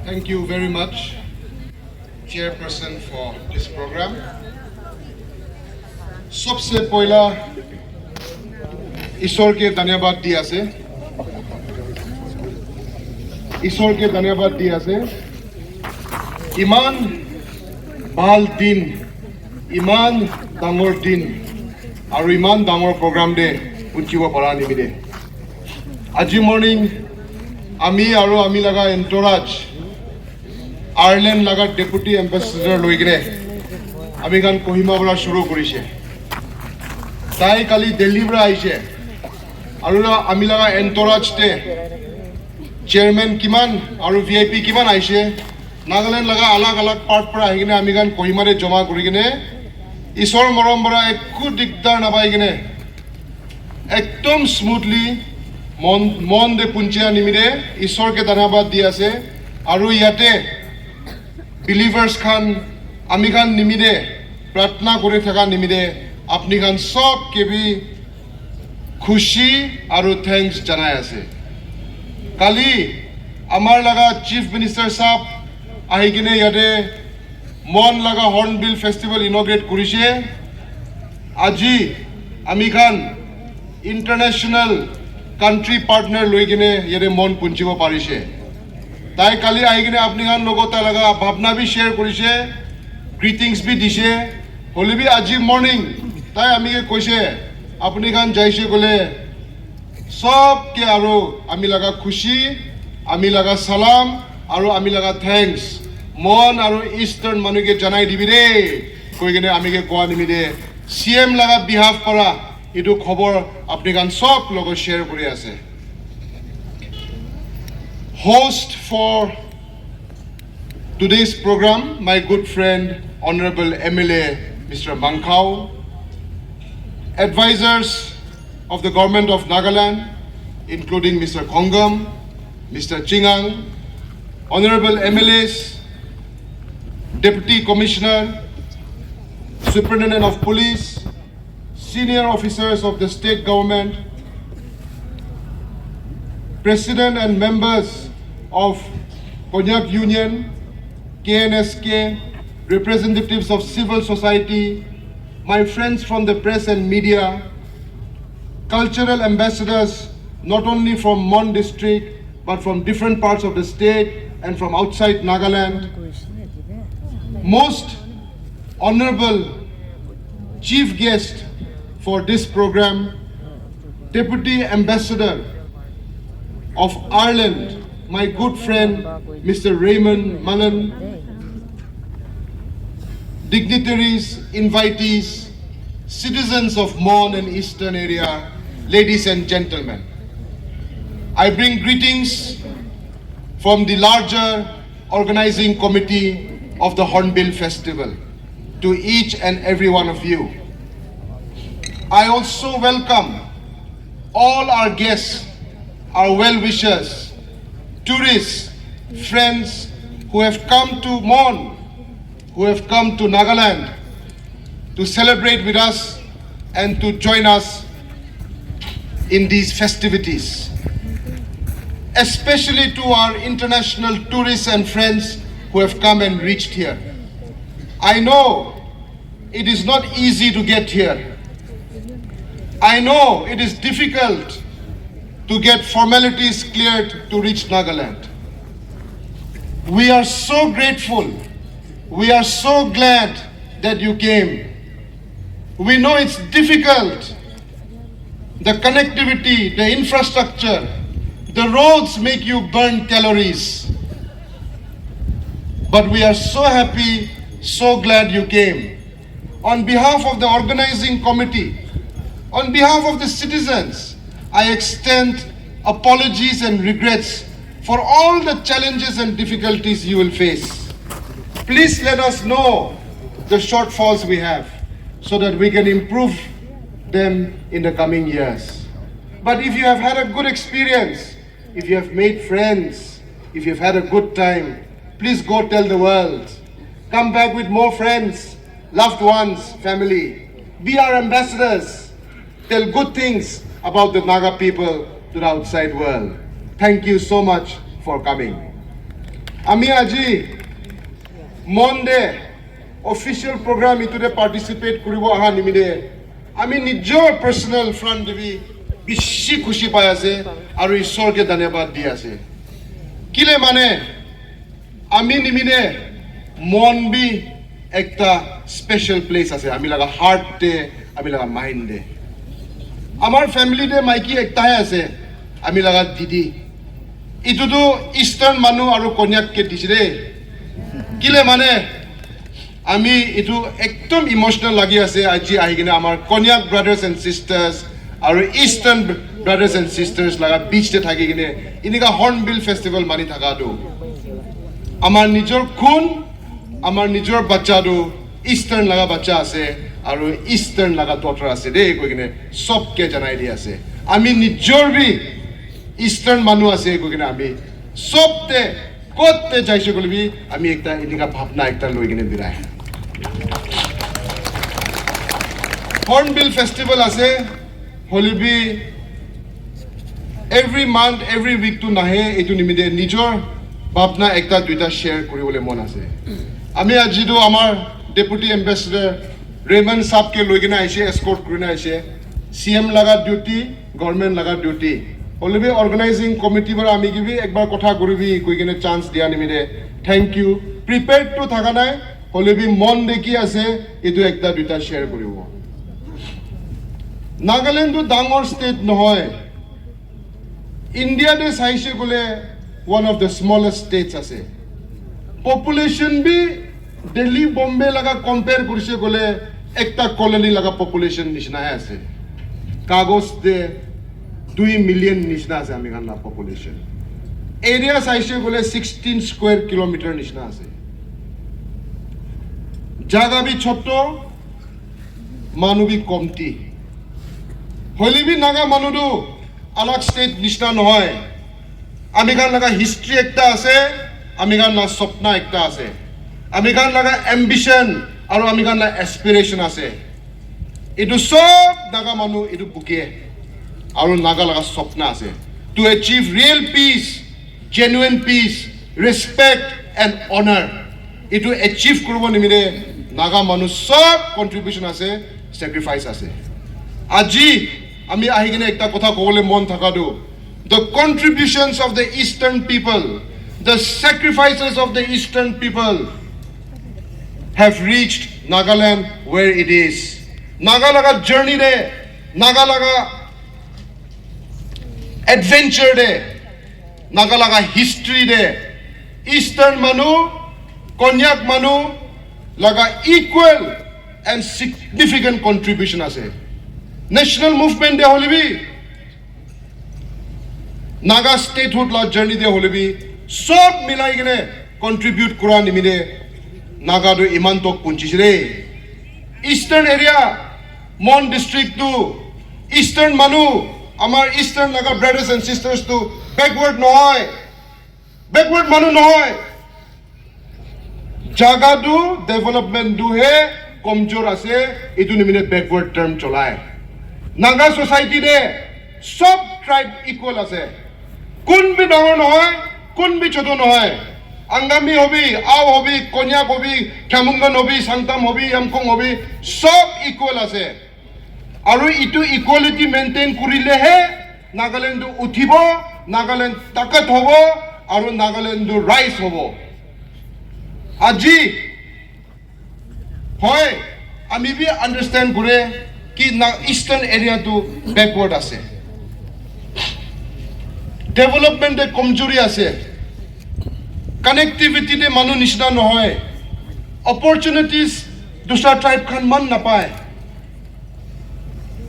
Thank you very much, Chairperson, for this program. सबसे पहला ईश्वर के धन्यवाद दिया से इमान ভাল दिन इमान डांगर दिन और इमान डांगर प्रोग्राम दे उनचिव परा निमिदे आज मॉर्निंग आमी और आमी लगा एंटोराज आयरलैंड लगा डेपुटी एम्बेसडर लई किने आमी गान कोहिमा পৰা शुरू কৰিছে তাই কালি দিল্লীৰ পৰা আহিছে আৰু আমি লগা এন্টৰাজতে চেয়াৰমেন কিমান আৰু ভিআইপি কিমান আহিছে নাগালেণ্ড লগা আলাগ আলাগ পাৰ্ট পৰা আহি কিনে আমি গান কহিমাৰে জমা কৰি কিনে ঈশ্বৰ মৰম পৰা একো দিগদাৰ নাপাই কিনে একদম স্মুথলি মন দে পুঞ্চিয়া নিমিৰে ঈশ্বৰকে ধন্যবাদ দি আছে আৰু ইয়াতে বিলিভাৰ্স খান আমি খান নিমিৰে प्रार्थना करे थका निमित्ते अपनी खान सब के भी खुशी और थैंक्स जनाय आसे काली आमार लगा चीफ मिनिस्टर साहब आहि किने याते मन लगा हॉर्नबिल फेस्टिवल इनॉग्रेट करिसे আজি आमी खान इंटरनेशनल कंट्री पार्टनर लई किने याते मन पुंजिब पारिसे ताई काली आहि किने अपनी खान लगता लगा भावना भी शेयर करिसे ग्रीटिंग्स भी दिसे হলে भी আজি मॉर्निंग তাই আমি কৈছে আপনি খান যাইছে গলে সবকে আৰু আমি লাগা খুশি আমি লাগা সালাম আৰু আমি লাগা থ্যাঙ্কস মন আৰু ইস্টাৰ্ন মানুষকে জানাই দিবি ৰে কই কিনে আমি কোৱা নিমিদে সিএম লাগা বিহাফ পৰা এটো খবৰ আপনি খান সব লগত শেয়াৰ কৰি আছে host for today's program my good friend honorable MLA Mr. Mangkhao, advisors of the government of Nagaland, including Mr. Khongam, Mr. Chingang, honorable MLAs, Deputy Commissioner, Superintendent of Police, senior officers of the state government, President and members of Konyak Union, KNSK, representatives of civil society, my friends from the press and media, cultural ambassadors not only from Mon district but from different parts of the state and from outside Nagaland, most honorable chief guest for this program, Deputy Ambassador of Ireland, my good friend Mr. Raymond Mullen, dignitaries, invitees, citizens of Mon and Eastern area, ladies and gentlemen. I bring greetings from the larger organizing committee of the Hornbill Festival to each and every one of you. I also welcome all our guests, our well-wishers, tourists, friends who have come to Mon, who have come to Nagaland to celebrate with us and to join us in these festivities. Especially to our international tourists and friends who have come and reached here. I know it is not easy to get here. I know it is difficult to get formalities cleared to reach Nagaland. We are so grateful. We are so glad that you came. We know it's difficult. The connectivity, the infrastructure, the roads make you burn calories. But we are so happy, so glad you came. On behalf of the organizing committee, on behalf of the citizens, I extend apologies and regrets for all the challenges and difficulties you will face. Please let us know the shortfalls we have so that we can improve them in the coming years. But if you have had a good experience, if you have made friends, if you've had a good time, please go tell the world. Come back with more friends, loved ones, family. Be our ambassadors. Tell good things about the Naga people to the outside world. Thank you so much for coming. আমি আজি মন দে official programme ইটোতে participate কৰিব অহা নিমিত্তে আমি নিজৰ personal front দেবি বেছি খুশি পাই আছে আৰু ঈশ্বৰকে ধন্যবাদ দি আছে কিলে মানে আমি নিমিত্তে মন বি একটা স্পেশাল প্লেস আছে আমি লাগা হার্ট দে আমি লাগা মাইন্ড দে আমার ফ্যামিলি দে মাইকি একটাহে আছে আমি লাগা দিদি ইটোতো ইস্টার্ন মানুহ আৰু কন্যাককে দিছে দে কিলে মানে আমি ইটো একদম ইমোশনাল লাগি আছে আজি আহি কিনে আমাৰ কন্যাক ব্ৰাদাৰ্ছ এণ্ড সিষ্টাৰ্ছ আৰু ইস্টাৰ্ণ ব্ৰাদাৰ্ছ এণ্ড সিষ্টাৰ্ছ লাগা বিচতে থাকি কিনে এনেকা হৰ্ণবিল ফেষ্টিভেল মানি থাকাটো আমাৰ নিজৰ খুন আমাৰ নিজৰ বাচ্চাটো ইষ্টাৰ্ণ লগা বাচ্চা আছে আৰু ইষ্টাৰ্ণ লগা ডটাৰ আছে দেই কৈ কিনে চবকে জনাই দি আছে আমি নিজৰ বি ইষ্টাৰ্ণ মানুহ আছে কৈ কিনে আমি চবতে ক'তে যাইছে গ'লেবি আমি একটা এনেকা ভাৱনা একটা লৈ কিনে বিৰাই হৰ্ণবিল ফেষ্টিভেল আছে হলিবি এভৰি মান্থ এভৰি উইকটো নাহে এইটো নিমিত্তে নিজৰ ভাৱনা একটা দুইটা শ্বেয়াৰ কৰিবলৈ মন আছে আমি আজিতো আমাৰ ডেপুটি এম্বেছাডাৰ ৰেমন সাহেবকে লৈ কিনে আহিছে এস্কৰ্ট কৰি আহিছে CM লগা ডিউটি গভৰ্ণমেণ্ট লগা ডিউটি অলৰেডি অৰ্গেনাইজিং কমিটি পৰা আমি কিবি একবাৰ কথা কৰিবি কৈ কিনে চান্স দিয়া নিমিত্তে থেংক ইউ প্ৰিপেয়াৰ্ডটো থকা নাই অলৰেডি মন দেখি আছে এইটো একটা দুইটা শ্বেয়াৰ কৰিব নাগালেণ্ডটো ডাঙৰ ষ্টেট নহয় ইণ্ডিয়াতে চাইছে গ'লে one of the smallest states আছে population bi Delhi Bombay laga compare kurise gole ekta colony laga population nishna hai ase kagos de 2 million nishna ase amikan la population area saise gole 16 square kilometer nishna ase jaga bi chotto manu bi komti holi bi naga manu du alag state nishna nohoy amikan laga history ekta ase amikan la sopna ekta ase amikan laga ambition aru amikan la aspiration ase etu sob naga manu etu buke aru naga laga sopna ase to achieve real peace genuine peace respect and honor etu achieve koribo nimire naga manu sob contribution ase sacrifice ase aji ami ahi kine ekta kotha kobole mon thakadu the contributions of the eastern people the sacrifices of the eastern people have reached Nagaland where it is Nagalaga journey de Nagalaga adventure de Nagalaga history de eastern manu konyak manu laga equal and significant contribution ase national movement de holibi Naga statehood la journey de holibi sob milai gine contribute kura nimide Naga do iman tok punchise eastern area Mon district to eastern manu amar eastern Naga brothers and sisters to backward manu nohoy jaga do development do he komjor ase etu nimide backward term cholai Naga society de sob tribe equal ase কোন বি ডাঙৰ নহয় কোন বি ছোট নহয় আংগামী হবি আও হবি কন্যাক হবি খেমুংগন হবি সাংতাম হবি আমকং হবি সব ইকুয়াল আছে আৰু ইটো ইকুয়ালিটি মেইনটেইন কৰিলেহে নাগালেণ্ড উঠিব নাগালেণ্ড তাকত হ'ব আৰু নাগালেণ্ড ৰাইজ হ'ব আজি হয় আমি বি আন্ডাৰষ্টেণ্ড কৰে কি ইষ্টাৰ্ণ এৰিয়াটো বেকৱাৰ্ড আছে development de komjori ase connectivity de manu nishna nohoy opportunities dusra tribe khan man na pae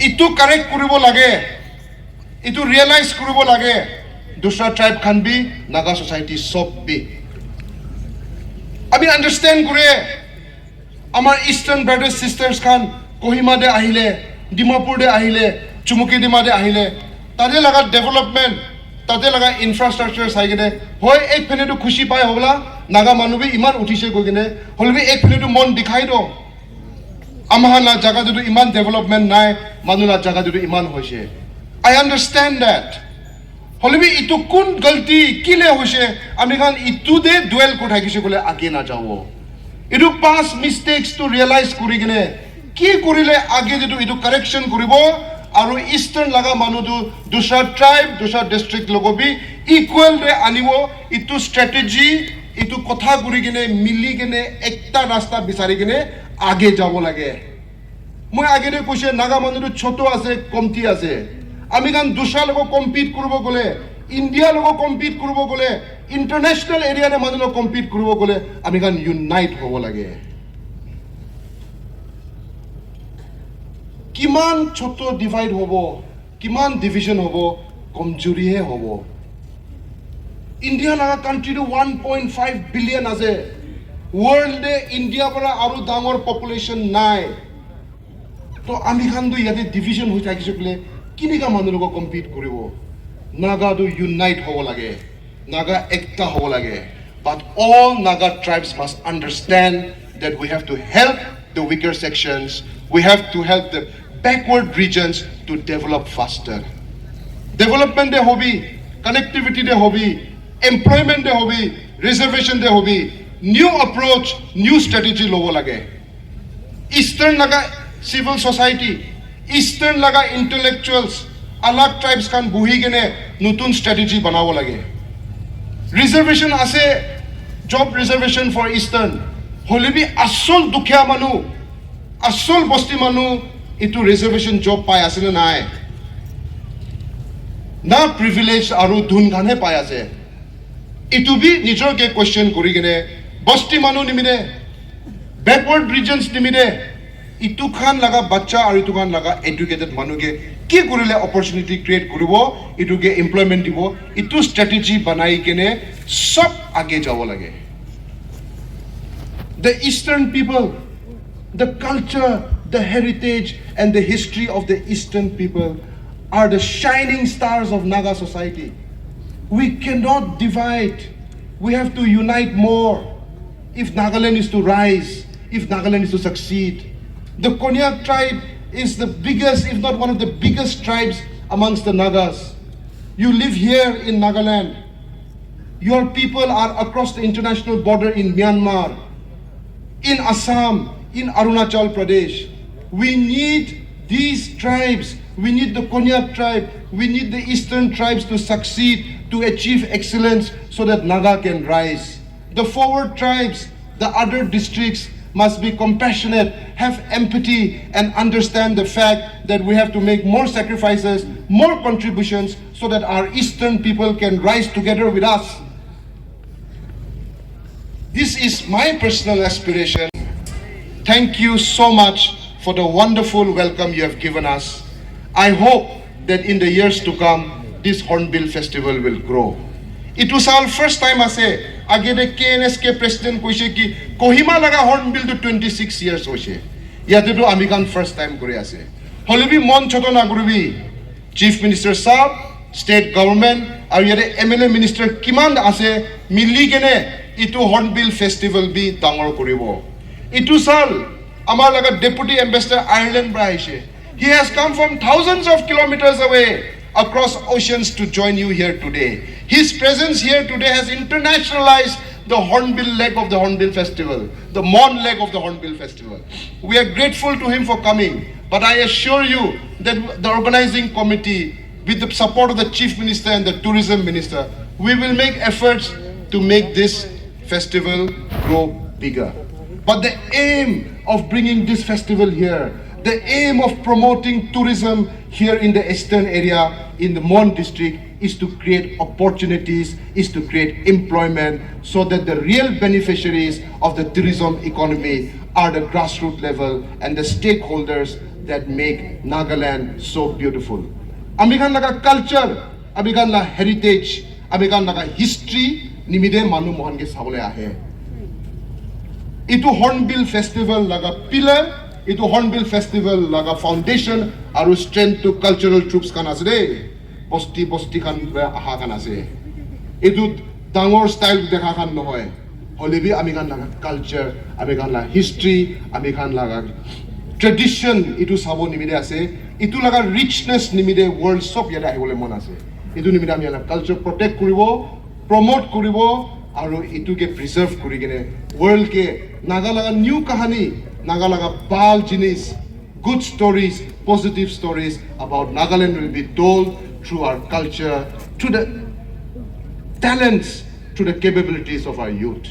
itu correct koribo lage itu realize koribo lage dusra tribe khan bi Naga society sob bi ami understand kore amar eastern brothers sisters khan Kohima de ahile Dimapur de ahile Chumuki Dima de ahile tade laga development তাতে লাগা infrastructure চাই কিনে হয় এক ফেনেটো খুশি পাই হবলা নাগা মানুহ ইমান উঠিছে গৈ কিনে হলবি এক ফেনেটো মন দেখাই দ আমাৰ না জাগা যদি ইমান ডেভেলপমেন্ট নাই মানুহ না জাগা যদি ইমান হৈছে আই আন্ডাৰষ্টেণ্ড দ্যাট হলেবি ইটো কোন গলতি কিলে হৈছে আমি খান ইটো দে ডুৱেল কৰি থাকিছে বলে আগে না যাব ইটো পাস মিস্টেকস টু ৰিয়েলাইজ কৰি কিনে কি কৰিলে আগে যেটো ইটো কাৰেকচন কৰিব আৰু ইষ্টাৰ্ণ লাগা মানুহটো দুসৰা ট্ৰাইব দুসৰা ডিস্ট্ৰিক্ট লগবি ইকুৱেল ৰে আনিব ইটো স্ট্ৰেটেজি ইটো কথা কৰি কিনে মিলি কিনে একটা ৰাস্তা বিচাৰি কিনে আগে যাব লাগে মই আগে কৈছে নাগা মানুহটো ছোট আছে কমতি আছে আমি গান দুসরা লোক কম্পিট করব গলে ইন্ডিয়া লোক কম্পিট করব গলে ইন্টারন্যাশনাল এরিয়ারে মানুষ কম্পিট করব গলে আমি গান ইউনাইট হব লাগে কিমান ছোট ডিভাইড হব কিমান ডিভিশন হব কমজোরিহে হব ইন্ডিয়া লাগা কান্ট্রিটো 1.5 বিলিয়ন আছে ওয়ার্ল্ডে ইন্ডিয়া পৰা আৰু ডাঙৰ পপুলেশন নাই তো আমি খানটো ইয়াতে ডিভিশন হৈ থাকিছে বলে কিনিকা মানুহ লোক কম্পিট কৰিব নাগাটো ইউনাইট হ'ব লাগে নাগা একটা হ'ব লাগে but all Naga tribes must understand that we have to help the weaker sections we have to help the backward regions to develop faster development de hobi connectivity de hobi employment de hobi reservation de hobi new approach new strategy lobo lage eastern Naga civil society Eastern laga intellectuals alag tribes kan buhi gene nutun strategy banabo lage reservation ase job reservation for eastern holebi asol dukhya manu asol bosti manu itu reservation job pai ase na nai na privilege aru dhun gane pai ase itu bi nijor ke question kori gene bosti manu nimide backward regions nimide ইটু খান লাগা বাচ্চা আৰু ইটু খান লাগা educated মানুহে কি কৰিলে opportunity create কৰিব ইটুকে employment দিব ইটু স্ট্ৰেটেজি বনাই কেনে সব আগে যাব লাগে the eastern people the culture the heritage and the history of the eastern people are the shining stars of Naga society we cannot divide we have to unite more if Nagaland is to rise if Nagaland is to succeed The Konyak tribe is the biggest, if not one of the biggest tribes amongst the Nagas. You live here in Nagaland. Your people are across the international border in Myanmar, in Assam, in Arunachal Pradesh. We need these tribes. We need the Konyak tribe. We need the eastern tribes to succeed, to achieve excellence so that Naga can rise. The forward tribes, the other districts, must be compassionate, have empathy, and understand the fact that we have to make more sacrifices, more contributions, so that our eastern people can rise together with us. This is my personal aspiration. Thank you so much for the wonderful welcome you have given us. I hope that in the years to come, this Hornbill Festival will grow. It was our first time ase age de KNSK president koise ki Kohima laga Hornbill to 26 years hoise yate to ami kan first time kori ase holebi mon choto na guribi chief minister sahab state government aru yate MLA minister kiman ase mili kene itu Hornbill festival bi dangor koribo itu sal amar laga deputy ambassador Ireland bra aise he has come from thousands of kilometers away across oceans to join you here today. His presence here today has internationalized the Hornbill leg of the Hornbill Festival, the Mon leg of the Hornbill Festival. We are grateful to him for coming, but I assure you that the organizing committee, with the support of the Chief Minister and the Tourism Minister, we will make efforts to make this festival grow bigger. But the aim of bringing this festival here, the aim of promoting tourism here in the eastern area, in the Mon district, is to create opportunities, is to create employment, so that the real beneficiaries of the tourism economy are the grassroots level and the stakeholders that make Nagaland so beautiful. Amikan laga culture, amikan la heritage, amikan laga history, nimide manu mohange sabole ahe. Itu Hornbill Festival laga pillar, itu Hornbill Festival laga foundation, aru strength to cultural troops kan asre. Bosti bosti kan aha kan ase. Itu dangor style dekha kan nohoy. Holebi amikan laga culture, amikan la history, amikan laga tradition itu sabo nimide ase. Itu laga richness nimide world sob yada ahibole mon ase. এইটো নিমিত্তে আমি culture protect কৰিব, promote কৰিব আৰু এইটোকে preserve কৰি কিনে ৱৰ্ল্ডকে নাগা লগা নিউ কাহানী, নাগা লগা ভাল জিনিস, good stories, positive stories about Nagaland will be told through our culture, through the talents, through the capabilities of our youth.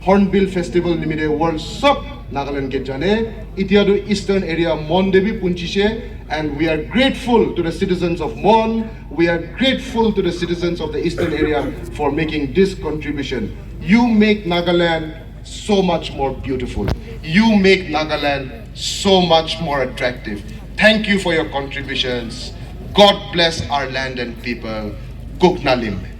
Hornbill Festival nimide world sab Nagaland ke jane, itiado eastern area Mon debi punchishe, and we are grateful to the citizens of Mon, we are grateful to the citizens of the eastern area for making this contribution. You make Nagaland so much more beautiful. You make Nagaland so much more attractive. Thank you for your contributions. God bless our land and people. Kuknalim.